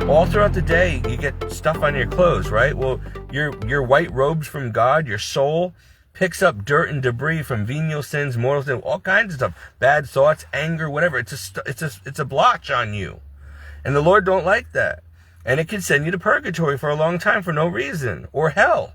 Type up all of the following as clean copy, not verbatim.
All throughout the day, you get stuff on your clothes, right? Well, your white robes from God, your soul, picks up dirt and debris from venial sins, mortal sins, all kinds of stuff, bad thoughts, anger, whatever. It's a blotch on you, and the Lord don't like that, and it can send you to purgatory for a long time for no reason, or hell.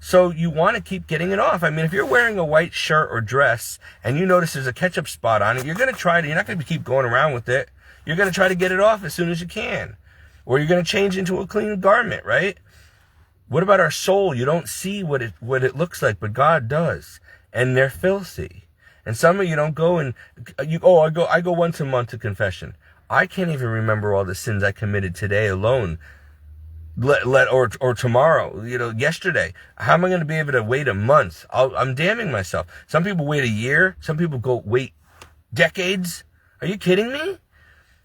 So you want to keep getting it off. I mean, if you're wearing a white shirt or dress and you notice there's a ketchup spot on it, you're going to try to, you're not going to keep going around with it. You're going to try to get it off as soon as you can. Or you're going to change into a clean garment, right? What about our soul? You don't see what it looks like, but God does. And they're filthy. And some of you don't go and, I go once a month to confession. I can't even remember all the sins I committed today alone. Or tomorrow, yesterday. How am I going to be able to wait a month? I'm damning myself. Some people wait a year. Some people wait decades. Are you kidding me?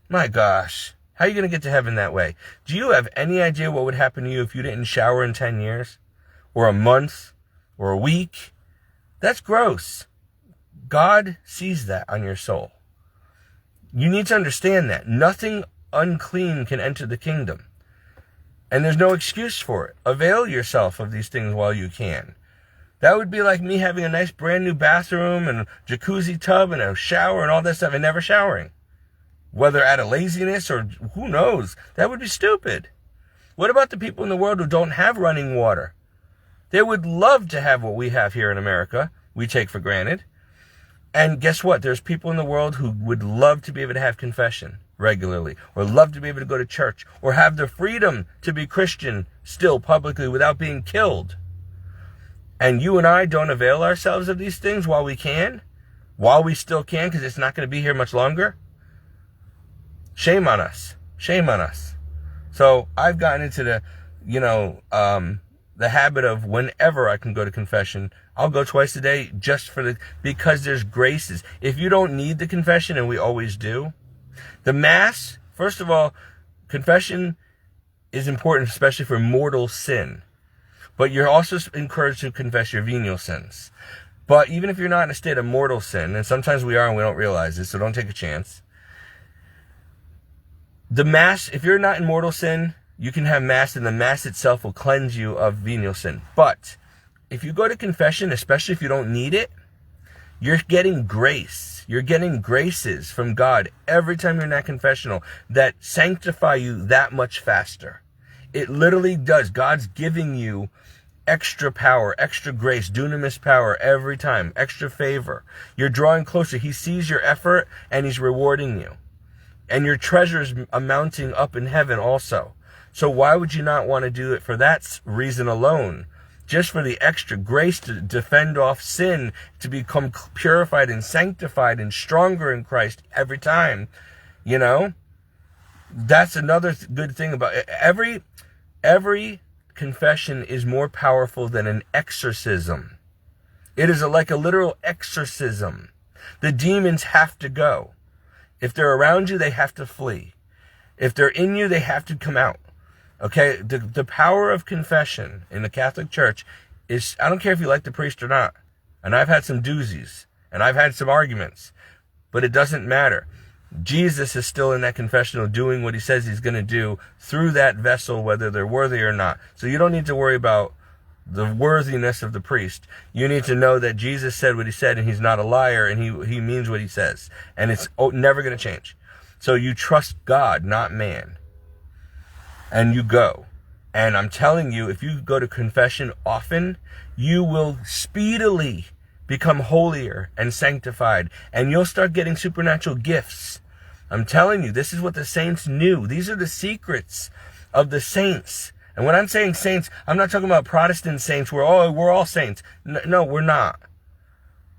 My gosh. How are you going to get to heaven that way? Do you have any idea what would happen to you if you didn't shower in 10 years? Or a month? Or a week? That's gross. God sees that on your soul. You need to understand that. Nothing unclean can enter the kingdom. And there's no excuse for it. Avail yourself of these things while you can. That would be like me having a nice brand new bathroom and a jacuzzi tub and a shower and all that stuff and never showering. Whether out of laziness or who knows. That would be stupid. What about the people in the world who don't have running water? They would love to have what we have here in America. We take for granted. And guess what? There's people in the world who would love to be able to have confession regularly, or love to be able to go to church, or have the freedom to be Christian still publicly without being killed. And you and I don't avail ourselves of these things while we still can, because it's not going to be here much longer. Shame on us. Shame on us. So I've gotten into the habit of whenever I can go to confession, I'll go twice a day because there's graces. If you don't need the confession, and we always do, the Mass, first of all, confession is important, especially for mortal sin. But you're also encouraged to confess your venial sins. But even if you're not in a state of mortal sin, and sometimes we are and we don't realize it, so don't take a chance. The Mass, if you're not in mortal sin, you can have Mass, and the Mass itself will cleanse you of venial sin. But if you go to confession, especially if you don't need it, you're getting grace. You're getting graces from God every time you're in that confessional that sanctify you that much faster. It literally does. God's giving you extra power, extra grace, dunamis power every time, extra favor. You're drawing closer. He sees your effort and he's rewarding you. And your treasure's amounting up in heaven also. So why would you not want to do it for that reason alone? Just for the extra grace to defend off sin, to become purified and sanctified and stronger in Christ every time. That's another good thing about it. Every confession is more powerful than an exorcism. It is like a literal exorcism. The demons have to go. If they're around you, they have to flee. If they're in you, they have to come out. Okay, the power of confession in the Catholic Church is, I don't care if you like the priest or not. And I've had some doozies, and I've had some arguments, but it doesn't matter. Jesus is still in that confessional doing what he says he's going to do through that vessel, whether they're worthy or not. So you don't need to worry about the worthiness of the priest. You need to know that Jesus said what he said, and he's not a liar, and he means what he says. And it's never going to change. So you trust God, not man. And you go. And I'm telling you, if you go to confession often, you will speedily become holier and sanctified. And you'll start getting supernatural gifts. I'm telling you, this is what the saints knew. These are the secrets of the saints. And when I'm saying saints, I'm not talking about Protestant saints where, we're all saints. No, we're not.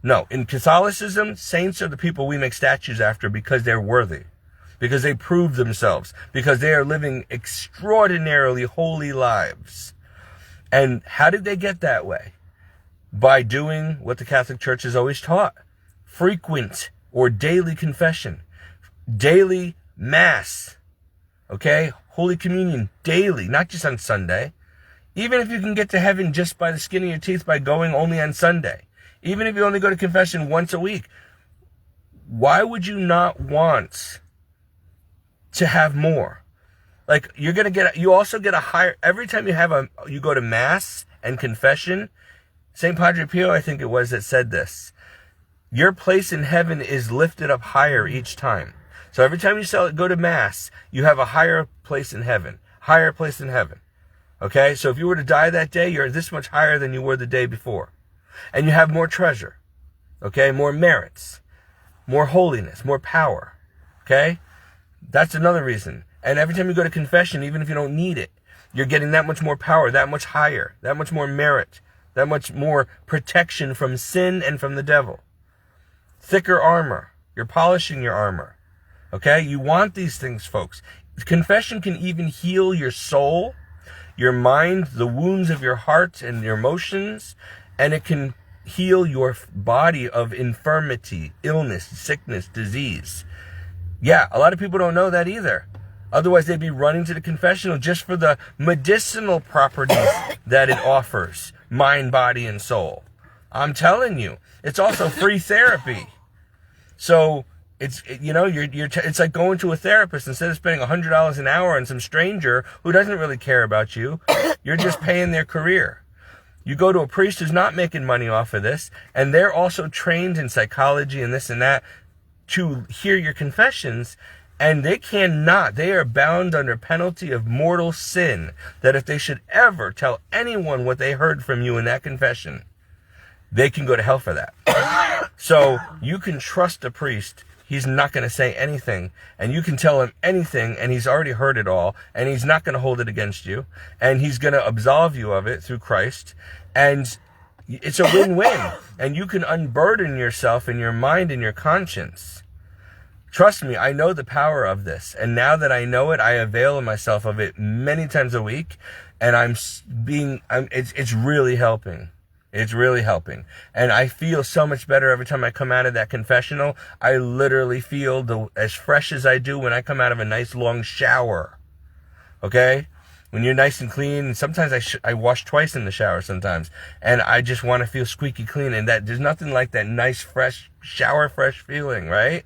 No, in Catholicism, saints are the people we make statues after because they're worthy. Because they prove themselves. Because they are living extraordinarily holy lives. And how did they get that way? By doing what the Catholic Church has always taught. Frequent or daily confession. Daily Mass. Okay? Holy Communion daily, not just on Sunday. Even if you can get to heaven just by the skin of your teeth by going only on Sunday. Even if you only go to confession once a week. Why would you not want to have more? Like you also get a higher, every time you go to mass and confession, St. Padre Pio, I think it was, that said this, your place in heaven is lifted up higher each time. So every time you go to mass, you have a higher place in heaven, Okay. So if you were to die that day, you're this much higher than you were the day before, and you have more treasure. Okay. More merits, more holiness, more power. Okay. That's another reason. And every time you go to confession, even if you don't need it, you're getting that much more power, that much higher, that much more merit, that much more protection from sin and from the devil. Thicker armor. You're polishing your armor. Okay? You want these things, folks. Confession can even heal your soul, your mind, the wounds of your heart and your emotions, and it can heal your body of infirmity, illness, sickness, disease. Yeah, a lot of people don't know that either. Otherwise, they'd be running to the confessional just for the medicinal properties that it offers, mind, body, and soul. I'm telling you, it's also free therapy. So it's like going to a therapist. Instead of spending $100 an hour on some stranger who doesn't really care about you, you're just paying their career. You go to a priest who's not making money off of this, and they're also trained in psychology and this and that to hear your confessions. And they are bound under penalty of mortal sin, that if they should ever tell anyone what they heard from you in that confession, they can go to hell for that. So you can trust a priest. He's not going to say anything, and you can tell him anything, and he's already heard it all, and he's not going to hold it against you, and he's going to absolve you of it through Christ. And it's a win-win, and you can unburden yourself and your mind and your conscience. Trust me, I know the power of this. And now that I know it, I avail myself of it many times a week. And it's really helping. It's really helping. And I feel so much better every time I come out of that confessional. I literally feel as fresh as I do when I come out of a nice long shower. Okay? When you're nice and clean, and sometimes I wash twice in the shower sometimes. And I just want to feel squeaky clean. And there's nothing like that nice, fresh feeling, right?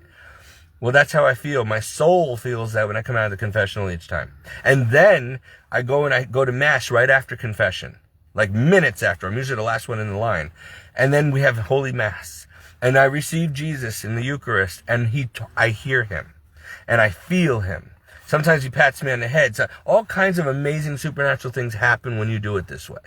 Well, that's how I feel. My soul feels that when I come out of the confessional each time. And then I go to mass right after confession, like minutes after. I'm usually the last one in the line. And then we have Holy Mass. And I receive Jesus in the Eucharist, and I hear him, and I feel him. Sometimes he pats me on the head. So all kinds of amazing supernatural things happen when you do it this way.